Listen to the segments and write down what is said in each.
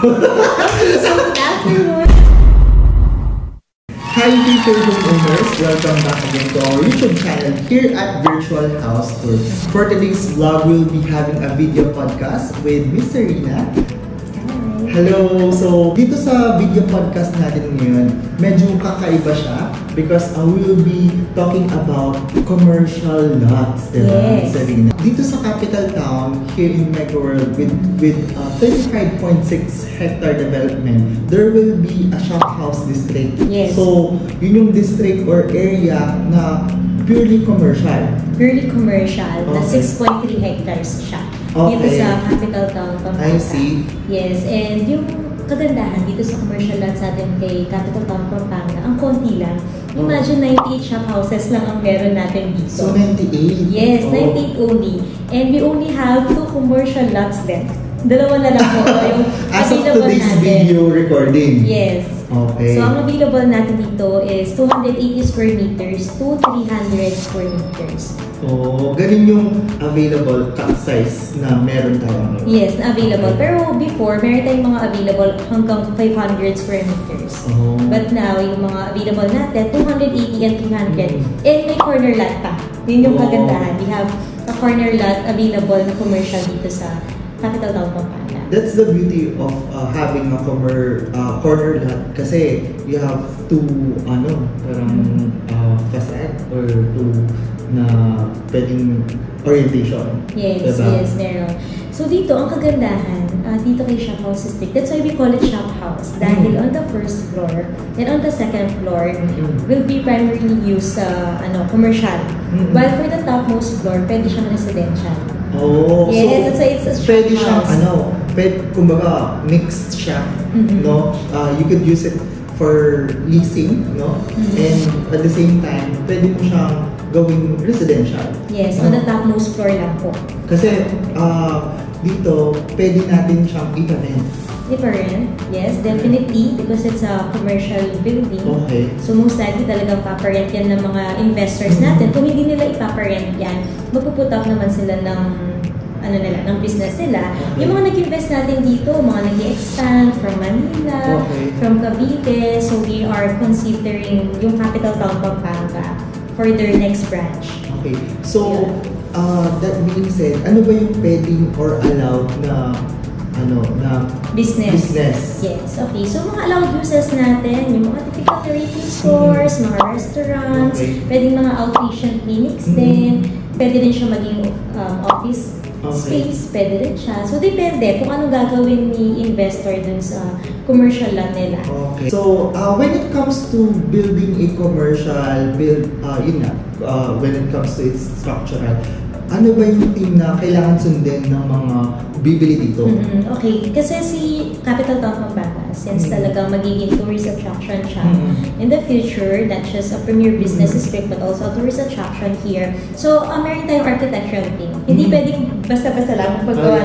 So, good afternoon. Hi future homeowners! Welcome back again to our YouTube channel here at Virtual House Tour. For today's vlog, we'll be having a video podcast with Miss Serena. Hello! So, dito sa video podcast natin ngayon, medyo kakaiba siya because we will be talking about commercial lots, diba, yes. Serena? Dito sa capital town, here in MICB with 35.6 hectare development, there will be a Shophouse district. Yes. So, yun yung district or area na purely commercial. Purely commercial, na Okay. 6.3 hectares siya. Dito Okay. sa capital town, Pampanga. I see. Yes, and yung kagandahan dito sa commercial lots natin kay capital town, Pampanga, ang konti lang. Imagine 98 shop houses lang ang meron natin dito. So, 98? Yes, 98 only. And we only have 2 commercial lots left. Dalawa na lang po yung As of available today's natin. video recording? Yes. Okay. So, ang available natin dito is 280 square meters to 300 square meters. Oh, ganun yung available cut size na meron tayo ngayon. Yes, na available. Pero before, meron tayong mga available hanggang 500 square meters. Oh. But now, yung mga available natin, 280 and 300. And may corner lot pa. Yun yung kagandahan. We have a corner lot available na commercial dito sa capital town, Pampanga. That's the beauty of having a corner lot kasi you have two parang facade or two na pwedeng orientation. Yes, diba? yes, meron. So dito, ang kagandahan, dito kay Shophouse District, that's why we call it Shophouse. Dahil on the first floor and on the second floor will be primarily used sa commercial. While for the topmost floor, pwede siyang residential. Oh, yes, so it's a pwede siyang shophouse. kumbaga mixed siya, no? You could use it for leasing, no? And at the same time, pwede mo siyang gawing residential. Yes, on the topmost floor lang po. Kasi dito, pwede natin siyang i-rent. Different, yes, definitely, because it's a commercial building. Okay. So most likely talagang paparent yan ng mga investors natin. Kung hindi nila ipaparent yan, magpuput up naman sila ng ng business nila. Okay. Yung mga nag-invest natin dito, mga nag-expand from Manila, from Cavite, so we are considering yung capital town Pampanga for their next branch. Okay. So, that being said, ano ba yung pwedeng or allowed na business? Yes, okay. So, mga allowed uses natin, yung mga typical retail stores, mga restaurants, pwedeng mga outpatient clinics din, pwede rin siya maging office space, pwede rin siya. So, depende kung ano gagawin ni investor dun sa commercial lot nila. Okay. So, when it comes to building a commercial when it comes to its structural, ano ba yung thing na kailangan sundin ng mga bibili dito? Okay, kasi si Capital Town Pampanga, since talagang magiging tourist attraction siya, in the future, not just a premier business district, but also a tourist attraction here. So, meron tayong architectural thing. Hindi pwedeng basta-basta lang paggawa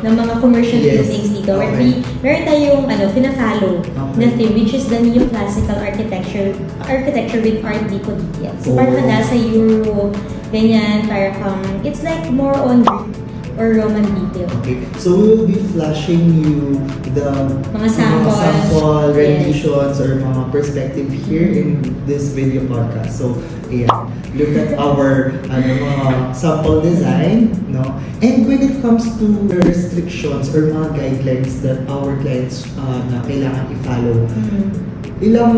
ng mga commercial buildings dito. Okay. Meron tayong pina-follow na thing, which is the Neoclassical Architecture with Art Deco details. So, parang nasa Euro, ganyan, parang it's like more on Greek or Roman detail. Okay. So, we will be flashing you the mga sample renditions or mga perspective here in this video podcast. So, look at our mga sample design, no? And when it comes to the restrictions or mga guidelines that our clients na kailangan i-follow, ilang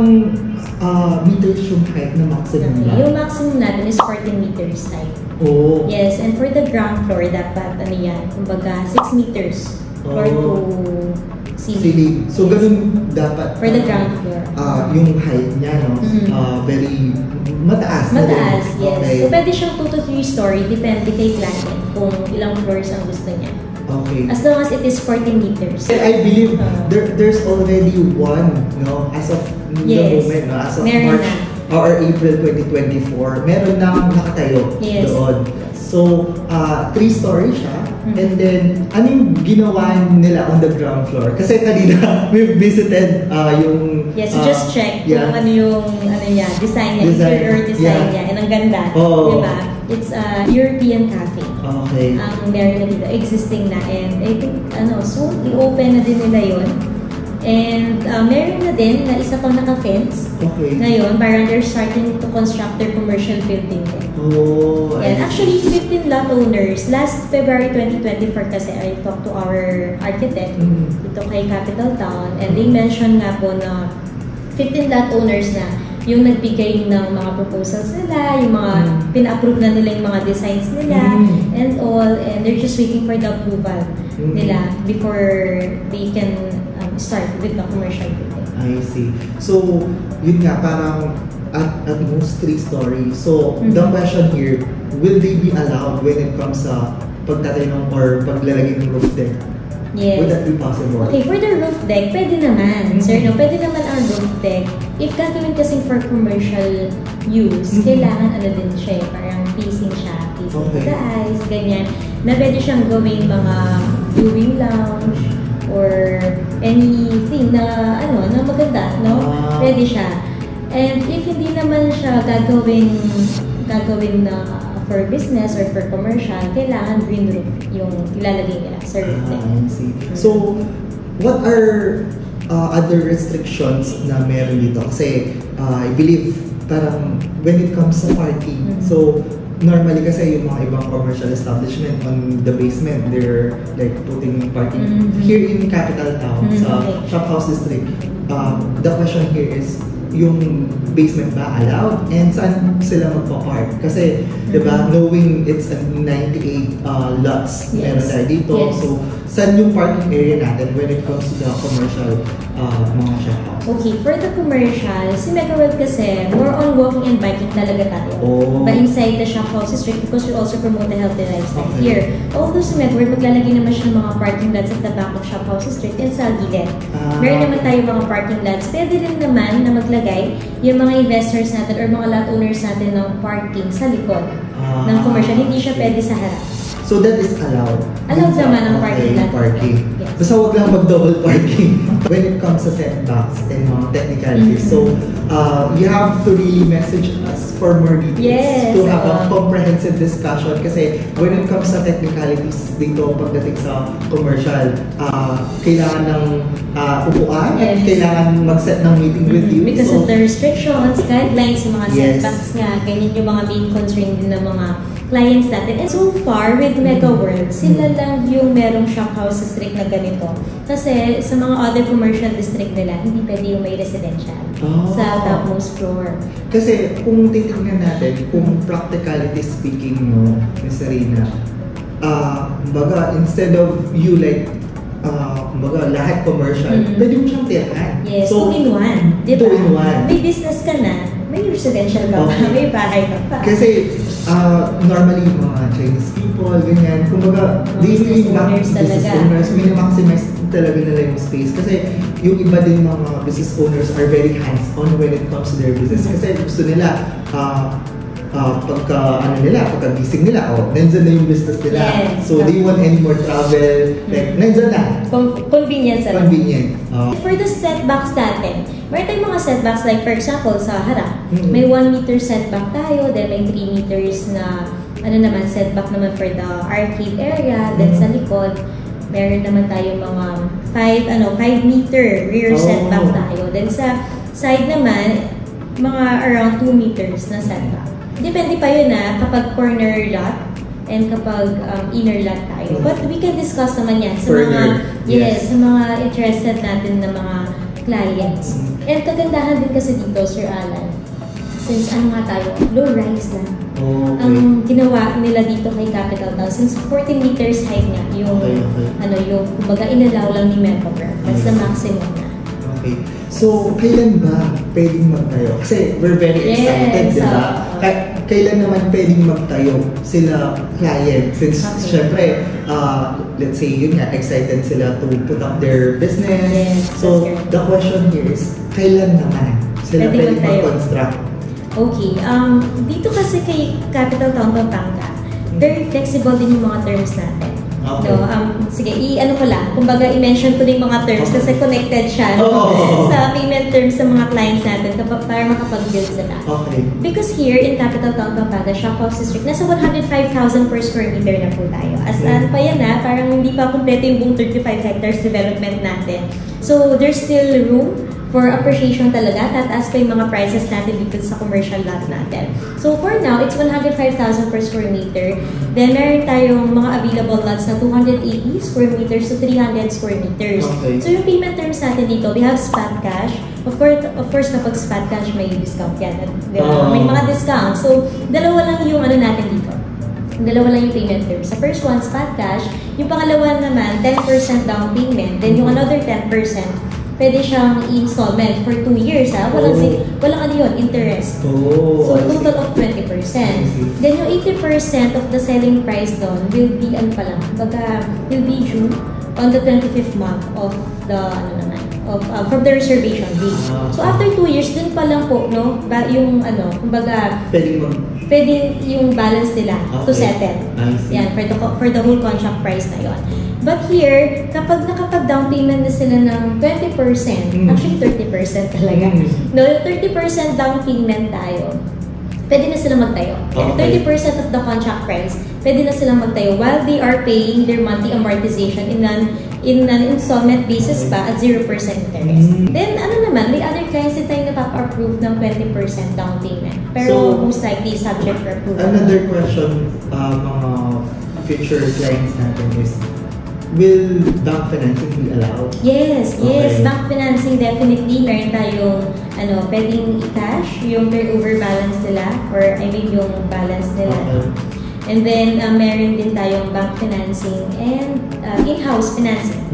meters yung height na maximum ba? Yung maximum natin is 14 meters height. Oh. Yes, and for the ground floor, dapat kumbaga 6 meters floor to ceiling. So, ganun dapat. For the ground floor. Yung height niya, no? Very mataas. Mataas, yes. Okay. So, pwede siyang 2 to 3 story, depende kay client kung ilang floors ang gusto niya. Okay. As long as it is 14 meters. I believe there's already one, no? As of the moment, no? As of March or April 2024, meron nang nakatayo doon. So, 3-story siya. And then, ano yung ginawa nila on the ground floor? Kasi kanina, we've visited yung... Yes, so just check kung ano yung design niya, interior design niya. And ang ganda, diba? It's a European cafe. Okay. Ang meron na dito, existing na. And I think, soon, i-open na din nila yun. And meron na din na isa pang naka-fence. Okay. Ngayon, parang they're starting to construct their commercial building din. Oh, And actually, 15 lot owners. Last February 2024 kasi I talked to our architect dito kay Capital Town. And they mentioned nga po na 15 lot owners na yung nagbigay ng mga proposals nila, yung mga pina-approve na nila yung mga designs nila, and all. And they're just waiting for the approval nila before they can start with the commercial building. I see. So, yun nga, parang at most 3 stories. So, the question here, will they be allowed when it comes sa pagtatayo or paglalagay ng roof deck? Yes. Would that be possible? Okay, for the roof deck, pwede naman. Sir, no? Pwede naman ang roof deck. If gagawin kasi for commercial use, kailangan din siya, parang facing siya, facing to the eyes, ganyan. Na pwede siyang gawing mga viewing lounge or anything na na maganda, no? Pwede siya. And if hindi naman siya gagawin na for business or for commercial, kailangan green roof yung ilalagay nila sa roof deck. I see. So, what are other restrictions na meron dito? Kasi, I believe, parang when it comes to parking, so, normally kasi yung mga ibang commercial establishment on the basement, they're like putting parking. Here in Capital Town, sa Shophouse district, the question here is, yung basement ba allowed? And saan sila magpa-park? Kasi, di ba, knowing it's a 98 lots meron tayo dito. So, saan yung parking area natin when it comes to the commercial mga shophouse? Okay, for the commercial, si Mega World kasi, more on walking and biking talaga tayo. But inside the Shophouse district, because we also promote the healthy lifestyle here. Although si Mega World, maglalagay naman siya ng mga parking lots at the back of Shophouse district and sa gilid. Meron naman tayo mga parking lots. Pwede rin naman na maglagay yung mga investors natin or mga lot owners natin ng parking sa likod ng commercial. Hindi siya pwede sa harap. So that is allowed? Allowed naman ang parking lot. Yes. Basta huwag lang mag-double parking when it comes to setbacks and mga technicalities. So, you have to really message us for more details to have a comprehensive discussion kasi when it comes sa technicalities dito pagdating sa commercial, kailangan ng upuan at kailangan mag-set ng meeting with you. Because of the restrictions, guidelines, yung mga setbacks nga, ganyan yung mga main concern din ng mga clients natin. And so far, with Mega World, sila lang yung merong shophouse district na ganito. Kasi sa mga other commercial district nila, hindi pwede yung may residential sa topmost floor. Kasi kung titignan natin, kung practicality speaking, no, Ms. Rina, baga, instead of you like, baga, lahat commercial, pwede mo siyang tirahan. Yes, so, 2-in-1. Diba? 2-in-1. May business ka na, may residential ka pa, may bahay ka pa. Kasi, normally, mga Chinese people, ganyan, kumbaga, business owners, mini-maximize talaga nila yung space. Kasi, yung iba din mga business owners are very hands-on when it comes to their business. Kasi gusto nila, pagka-gising nila, nandyan na yung business nila. So, they want any more travel, like, nandyan na. Convenience. Convenient. For the setbacks natin, meron tayong mga setbacks, like for example, sa harap, may 1 meter setback tayo, then may 3 meters na, setback naman for the arcade area, then sa likod, meron naman tayo mga 5 meter rear setback tayo. Then sa side naman, mga around 2 meters na setback. Depende pa yun kapag corner lot and kapag inner lot tayo. But we can discuss naman yan sa sa mga interested natin na mga clients. And kagandahan din kasi dito, Sir Allan, since tayo, low-rise lang. Ang ginawa nila dito kay Capital Town, since 14 meters height nga, yung kumbaga inalaw lang ni Member. That's the maximum na. Okay. So, kailan ba pwedeng magtayo? Kasi we're very excited, di ba? Kailan naman pwedeng magtayo sila client? Since, syempre, let's say, yun nga, excited sila to put up their business. So, the question here is, kailan naman sila pwedeng mag-construct? Okay. Dito kasi kay Capital Town, Pampanga, very flexible din yung mga terms natin. Okay. No, sige, i-ano ko lang. Kumbaga, i-mention ko din mga terms kasi connected siya sa payment terms sa mga clients natin para makapag-build sila. Okay. Because here in Capital Town, Pampanga, Shophouse District, nasa 105,000 per square meter na po tayo. As ano pa yan parang hindi pa kompleto yung buong 35 hectares development natin. So, there's still room for appreciation talaga. Tataas pa yung mga prices natin dito sa commercial lot natin. So for now, it's 105,000 per square meter. Then meron tayong mga available lots na 280 square meters to 300 square meters. Okay. So yung payment terms natin dito, we have spot cash. Of course, kapag spot cash, may discount yan. May mga discount. So, dalawa lang yung ano natin dito. Dalawa lang yung payment terms. Sa first one, spot cash. Yung pangalawa naman, 10% down payment. Then yung another 10%, pwede siyang installment for 2 years. Walang ano yun, interest. So, total of 20%. Then, yung 80% of the selling price doon will be, will be due on the 25th month of the, from the reservation date. So, after 2 years, dun pa lang po, no, yung, pwede yung balance nila to settle. Yan, for the whole contract price na yon. But here, kapag nakapag-down payment na sila ng 20%, actually 30% talaga. No, 30% down payment tayo, pwede na silang magtayo. 30% of the contract price, pwede na silang magtayo while they are paying their monthly amortization in an installment basis pa at 0% interest. Then, may other clients din tayo napapa-approve ng 20% down payment. Pero most likely, subject for approval. Another question, mga future clients natin is, will bank financing be allowed? Yes, bank financing definitely. Meron tayong pwedeng i-cash yung turnover balance nila or yung balance nila. And then meron din tayong bank financing and in-house financing.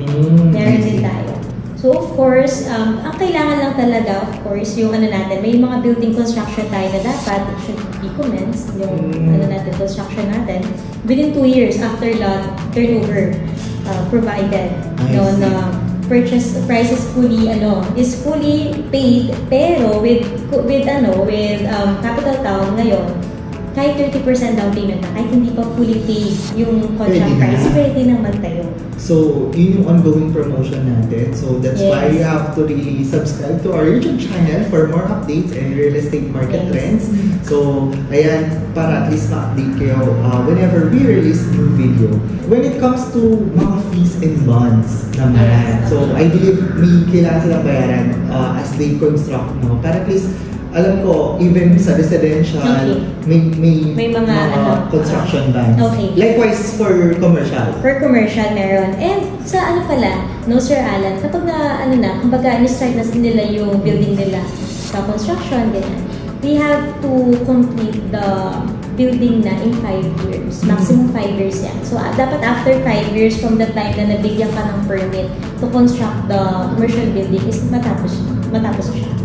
Meron din tayo. So of course, ang kailangan lang talaga, of course, yung natin, may mga building construction tayo na dapat it should be commenced, yung construction natin within 2 years after lot turnover provided. Na purchase price is fully paid, pero with Capital Town ngayon, kahit 30% down payment na, kahit hindi pa fully paid yung contract price, pwede na magtayo. So, yun yung ongoing promotion natin. So, that's why you have to really subscribe to our YouTube channel for more updates and real estate market trends. So, ayan, para at least ma-update kayo whenever we release new video. When it comes to mga fees and bonds naman, so I believe may kailangan silang bayaran as they construct, no? Para at least, alam ko, even sa residential, may mga construction bonds. Likewise for commercial. For commercial, meron. And sa Sir Allan, kapag kumbaga, start na nila yung building nila sa construction, ganyan, we have to complete the building na in 5 years. Maximum 5 years yan. So, dapat after 5 years from the time na nabigyan ka ng permit to construct the commercial building is matapos siya.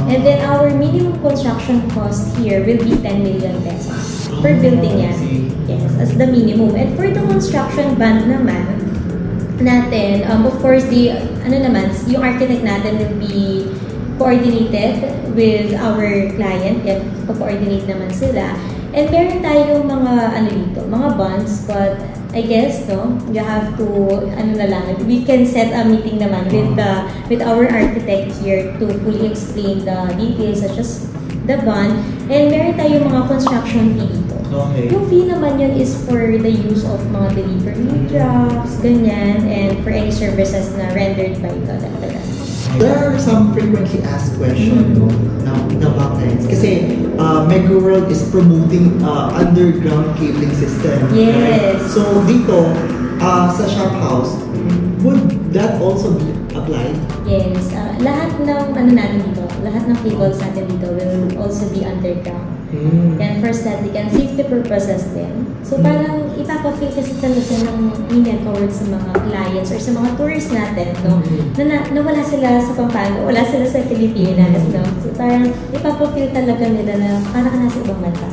And then our minimum construction cost here will be 10 million pesos per building yan. Yes, as the minimum. And for the construction bond naman natin, of course, yung architect natin will be coordinated with our client. Yan, coordinate naman sila. And meron tayong mga bonds, but I guess, you have to, we can set a meeting naman with our architect here to fully explain the details such as the bond. And meron tayong mga construction fee dito. Yung fee naman yun is for the use of mga delivery trucks, ganyan, and for any services na rendered by the There are some frequently asked questions na clients. Kasi Mega World is promoting underground cabling system. Yes. Right? So dito, sa Shophouse, would that also be applied? Yes. Lahat ng natin dito, lahat ng cables natin dito will also be underground. Yan for static and safety purposes din. So parang ipapafeel kasi talaga ng towards sa mga clients or sa mga tourists natin, na wala sila sa Pampanga, wala sila sa Pilipinas, So parang ipapafeel talaga nila na parang nasa ibang bansa.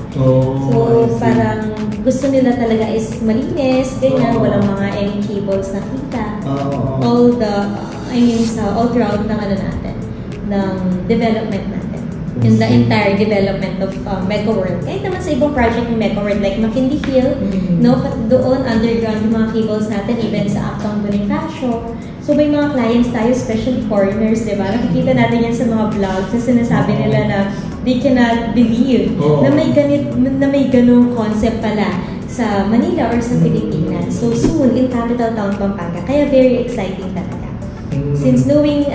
So parang gusto nila talaga is malinis, ganyan, walang mga any cables nakita. All throughout ng natin, ng development natin. in the entire development of Mega World. Kahit naman sa ibang project ng Mega World, like McKinley Hill, no, but doon, underground yung mga cables natin, even sa Uptown Bonifacio. So may mga clients tayo, especially foreigners, di ba? Nakikita natin yan sa mga vlogs na sinasabi nila na they cannot believe na may ganung concept pala sa Manila or sa Pilipinas. So soon, in capital town Pampanga. Kaya very exciting talaga. Since knowing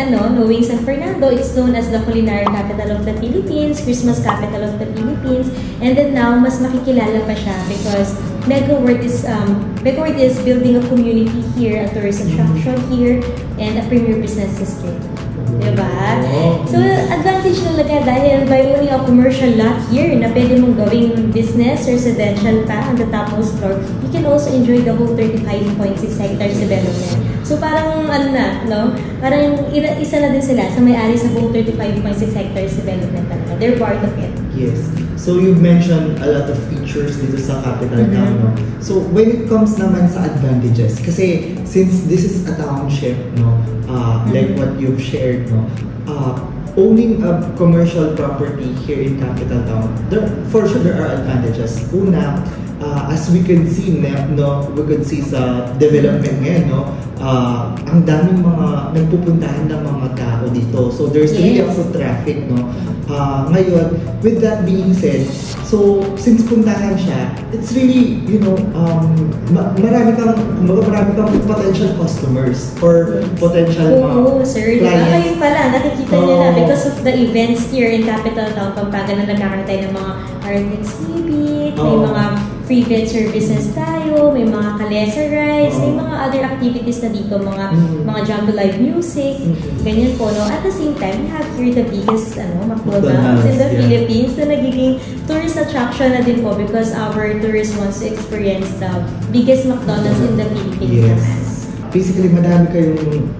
San Fernando, it's known as the culinary capital of the Philippines, Christmas capital of the Philippines, and then now, mas makikilala pa siya because Mega World is building a community here, a tourist attraction here, and a premier business district. Diba? So, advantage talaga dahil by owning a commercial lot here na pwede mong gawing business, residential pa on the topmost floor, you can also enjoy the whole 35.6 hectares development. So, parang parang isa na din sila sa may-ari sa buong 35.6 hectares development talaga. They're part of it. Yes. So, you've mentioned a lot of features dito sa capital town, no? So, when it comes naman sa advantages, kasi since this is a township, no, like what you've shared, no, owning a commercial property here in capital town, for sure there are advantages. Una, as we can see, we could see sa development ngayon, no, ang daming mga nagpupuntahan ng mga tao dito. So there's really a foot traffic, no. Ngayon, with that being said, so since puntahan siya, it's really, marami kang potential customers or potential sir, clients. Kayo pala, nakikita niyo na because of the events here in capital town Pampanga na nagkakaroon tayo ng mga art exhibit, may mga free vet services tayo, may mga kalesa rides, may mga other activities na dito, mga jump to live music, ganyan po, no? At the same time, we have here the biggest McDonald's in the Philippines na nagiging tourist attraction na din po because our tourists wants to experience the biggest McDonald's in the Philippines. Yes. Basically, madami kayong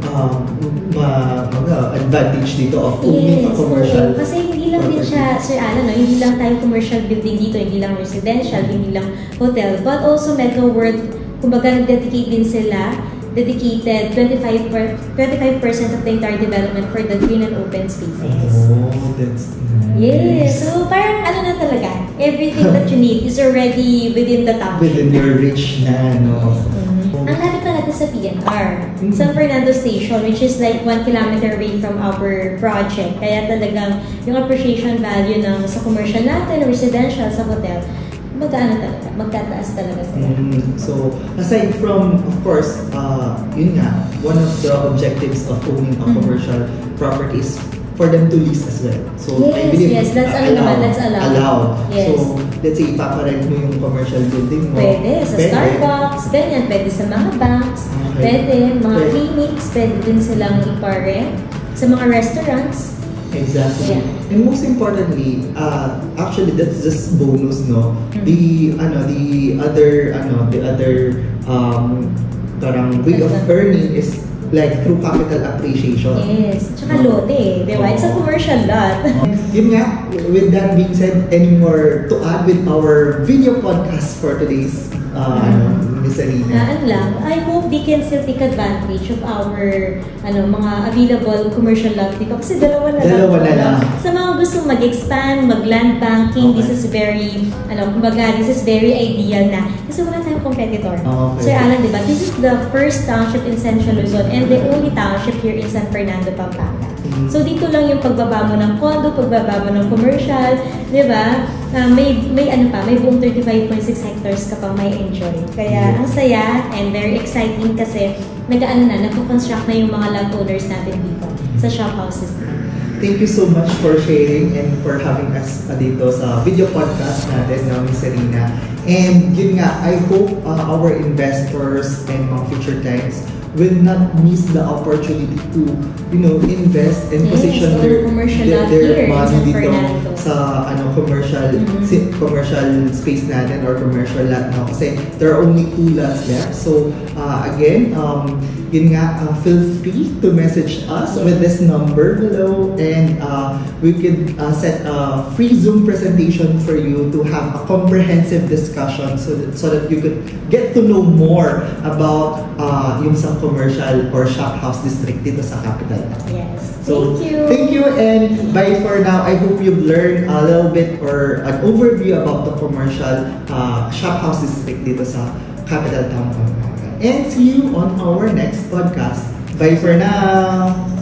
advantage dito of owning a commercial. Kasi hindi lang din siya, Sir Allan, no? Hindi lang tayo commercial building dito, hindi lang residential, hindi lang hotel, but also Mega World, kumbaga nag-dedicate din sila, dedicated 25% of the entire development for the green and open spaces. Oh, that's nice. Yes, so parang na talaga, everything that you need is already within the town. Within your reach na, no? Ang lapit pa natin sa PNR, San Fernando Station, which is like 1 kilometer away from our project. Kaya talagang yung appreciation value ng sa commercial natin, residential, sa hotel, magtataas talaga sila. So, aside from, of course, yun nga, one of the objectives of owning a commercial property is for them to lease as well. So, I believe that's allowed. Yes. So, let's say, ipaparent mo yung commercial building mo. Pwede, sa Starbucks, ganyan, pwede sa mga banks, pwede, mga clinics, pwede din silang iparent, sa mga restaurants. Exactly. Yeah. And most importantly, actually that's just bonus, no. The other parang way of earning is like through capital appreciation. Yes. Tsaka lote, di ba? It's a commercial lot. Yun nga, with that being said, any more to add with our video podcast for today's Miss Arina? I hope they can still take advantage of our mga available commercial lot dito kasi dalawa na lang. Sa mga gustong mag-expand, mag-land banking, this is very ideal na kasi wala tayong competitor. Sir Allan, di ba? This is the first township in Central Luzon and the only township here in San Fernando, Pampanga. So dito lang yung pagbaba mo ng condo, pagbaba mo ng commercial, di ba? May buong 35.6 hectares ka pang may enjoy. Kaya ang saya and very exciting kasi nagko-construct na yung mga landowners natin dito sa Shophouses. Thank you so much for sharing and for having us dito sa video podcast natin na Miss Arina. And yun nga, I hope our investors and mga future clients will not miss the opportunity to, invest and position their money dito sa commercial space natin or commercial lot na kasi there are only 2 lots left. So again, yun nga, feel free to message us with this number below and we could set a free Zoom presentation for you to have a comprehensive discussion so that you could get to know more about yung sa commercial or shop house district dito sa capital. Yes. So, Thank you. Thank you and bye for now. I hope you've learned a little bit or an overview about the commercial shop house district dito sa capital town Pampanga. And see you on our next podcast. Bye for now.